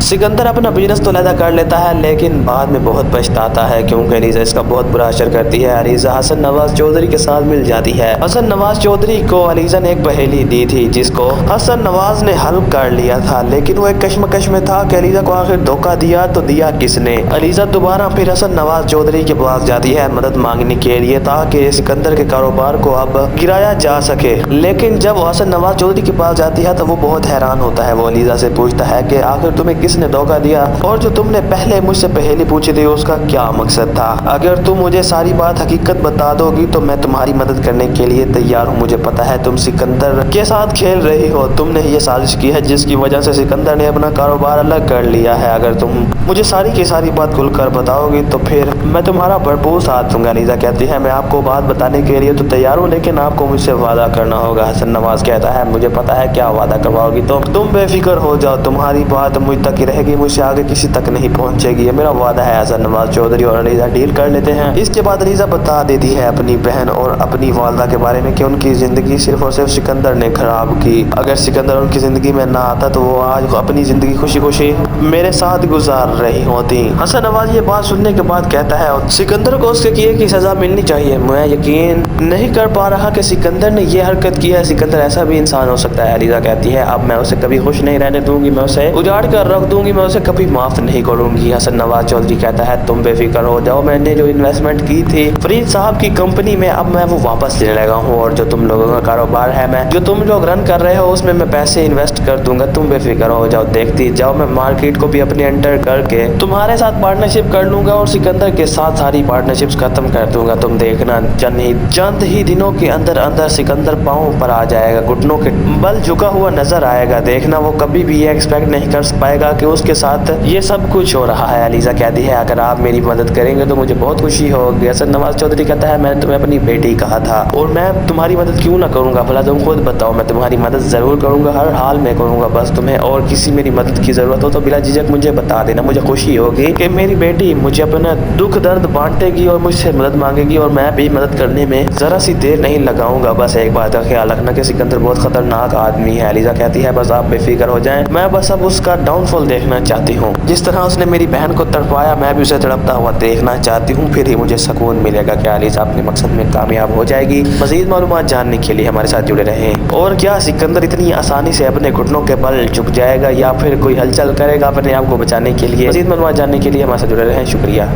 सिकंदर अपना बिजनेस तो लहदा कर लेता है लेकिन बाद में बहुत पछताता है क्योंकि अलीजा इसका बहुत बुरा असर करती है। अलीजा हसन नवाज चौधरी के साथ मिल जाती है। हसन नवाज चौधरी को अलीजा ने एक पहेली दी थी जिसको हसन नवाज ने हल कर लिया था, लेकिन वो एक कश्मकश में था कि अलीजा को आखिर धोखा दिया तो दिया किसने। अलीजा दोबारा फिर हसन नवाज चौधरी के पास जाती है मदद मांगने के लिए ताकि सिकंदर के कारोबार को अब गिराया जा सके। लेकिन जब वो हसन नवाज चौधरी के पास जाती है तो वो बहुत हैरान होता है। वो अलीजा से पूछता है कि आखिर तुम्हें किसने धोखा दिया और जो तुमने पहले मुझसे पहेली पूछी थी उसका क्या मकसद था। अगर तुम मुझे सारी बात हकीकत बता दोगी तो मैं तुम्हारी मदद करने के लिए तैयार हूँ। मुझे पता है तुम सिकंदर के साथ खेल रही हो, तुमने ये साजिश की है जिसकी वजह से सिकंदर ने अपना कारोबार अलग कर लिया है। अगर तुम मुझे सारी की सारी बात खुलकर बताओगी तो फिर मैं तुम्हारा भरपूर साथ दूंगा। अलीजा कहती है मैं आपको बात बताने के लिए तो तैयार हूँ लेकिन आपको मुझसे वादा करना होगा। हसन नवाज कहता है मुझे पता है क्या वादा करवाओगी, तो तुम बेफिक्र हो जाओ, तुम्हारी बात मुझ तक ही रहेगी, मुझसे आगे किसी तक नहीं पहुंचेगी, ये मेरा वादा है। हसन नवाज चौधरी और अलीजा डील कर लेते हैं। इसके बाद अलीजा बता देती है अपनी बहन और अपनी वालदा के बारे में कि उनकी जिंदगी सिर्फ और सिर्फ सिकंदर ने खराब की। अगर सिकंदर उनकी जिंदगी में ना आता तो वो आज अपनी जिंदगी खुशी खुशी मेरे साथ गुजार रही होती। हसन नवाज ये बात सुनने के बाद कहता है सिकंदर को उसके किए की सजा मिलनी चाहिए। मैं यकीन नहीं कर पा रहा कि सिकंदर ने ये हरकत की है। सिकंदर ऐसा भी इंसान हो सकता है। अलीजा कहती है अब मैं उसे कभी खुश नहीं रहने दूंगी, मैं उसे उजाड़ कर रख दूंगी, मैं उसे कभी माफ नहीं करूंगी। हसन नवाज चौधरी कहता है तुम बेफिक्र हो जाओ, मैंने जो इन्वेस्टमेंट की थी फरीद साहब की कंपनी में अब मैं वो वापस लेने लगा हूँ और जो तुम लोगों का कारोबार है मैं जो तुम लोग रन कर रहे हो उसमें मैं पैसे इन्वेस्ट कर दूंगा। तुम बेफिक्र हो जाओ, देखती जाओ, मैं मार्केट को भी अपने अंडर करके तुम्हारे साथ पार्टनरशिप कर लूंगा और सिकंदर के साथ सारी पार्टनरशिप्स खत्म कर दूंगा। तुम देखना चंद ही दिनों के अंदर अंदर सिकंदर पांव पर आ जाएगा, घुटनों के बल झुका हुआ नजर आएगा। देखना वो कभी भी ये एक्सपेक्ट नहीं कर पाएगा कि उसके साथ ये सब कुछ हो रहा है। अलीजा कहती है अगर आप मेरी मदद करेंगे तो मुझे बहुत खुशी होगी। हसन नवाज चौधरी कहता है मैंने तुम्हें अपनी बेटी कहा था और मैं तुम्हारी मदद क्यों ना करूंगा, भला तुम खुद बताओ। मैं तुम्हारी मदद जरूर करूंगा, हर हाल में करूंगा। बस तुम्हें और किसी मेरी मदद की जरूरत हो तो बिला झिझक मुझे बता देना। मुझे खुशी होगी कि मेरी बेटी मुझे अपना दुख दर्द बांटेगी और मुझसे मदद मांगेगी और मैं भी मदद करने में जरा सी देर नहीं लगाऊंगा। बस एक बात का ख्याल रखना कि सिकंदर बहुत खतरनाक आदमी है। अलीजा कहती है बस आप बेफिक्र हो जाएं, मैं बस अब उसका डाउनफॉल देखना चाहती हूँ। जिस तरह उसने मेरी बहन को तड़पाया मैं भी उसे तड़पता हुआ देखना चाहती हूँ, फिर ही मुझे सुकून मिलेगा कि अलीजा अपने मकसद में कामयाब हो जाएगी। मजीद मालूमात जानने के लिए हमारे साथ जुड़े रहें। और क्या सिकंदर इतनी आसानी से अपने घुटनों के बल झुक जाएगा या फिर कोई हलचल करेगा अपने आप को बचाने के लिए? मजीद मालूमात जानने के लिए हमारे साथ जुड़े रहें। शुक्रिया।